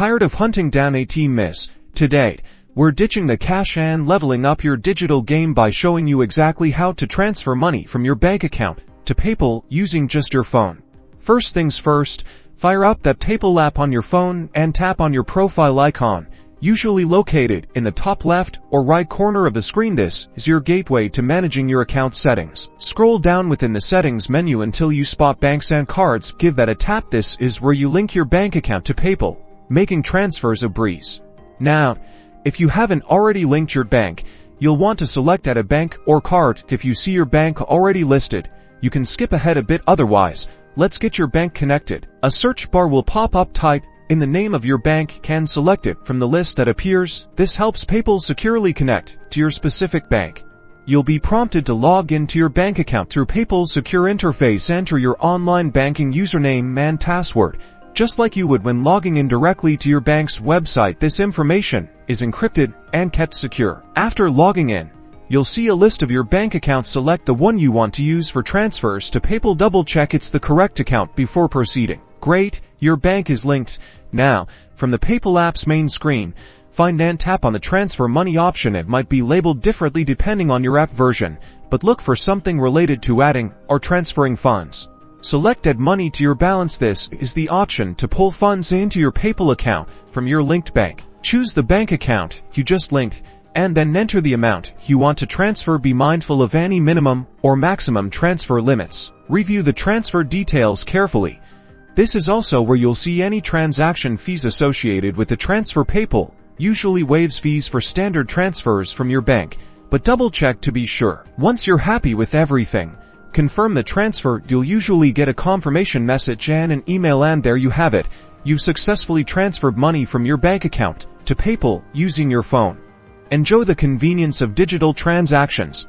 Tired of hunting down ATMs? Today, we're ditching the cash and leveling up your digital game by showing you exactly how to transfer money from your bank account to PayPal using just your phone. First things first, fire up that PayPal app on your phone and tap on your profile icon, usually located in the top left or right corner of the screen. This is your gateway to managing your account settings. Scroll down within the settings menu until you spot banks and cards. Give that a tap. This is where you link your bank account to PayPal, making transfers a breeze. Now, if you haven't already linked your bank, you'll want to select Add a bank or card. If you see your bank already listed, you can skip ahead a bit. Otherwise, let's get your bank connected. A search bar will pop up. Type in the name of your bank, can select it from the list that appears. This helps PayPal securely connect to your specific bank. You'll be prompted to log into your bank account through PayPal's secure interface. Enter your online banking username and password, just like you would when logging in directly to your bank's website. This information is encrypted and kept secure. After logging in, you'll see a list of your bank accounts. Select the one you want to use for transfers to PayPal. Double check it's the correct account before proceeding. Great, your bank is linked. Now, from the PayPal app's main screen, find and tap on the transfer money option. It might be labeled differently depending on your app version, but look for something related to adding or transferring funds. Select Add money to your balance. This is the option to pull funds into your PayPal account from your linked bank. Choose the bank account you just linked, and then enter the amount you want to transfer. Be mindful of any minimum or maximum transfer limits. Review the transfer details carefully. This is also where you'll see any transaction fees associated with the transfer. PayPal usually waives fees for standard transfers from your bank, but double check to be sure. Once you're happy with everything, confirm the transfer. You'll usually get a confirmation message and an email, and there you have it. You've successfully transferred money from your bank account to PayPal using your phone. Enjoy the convenience of digital transactions.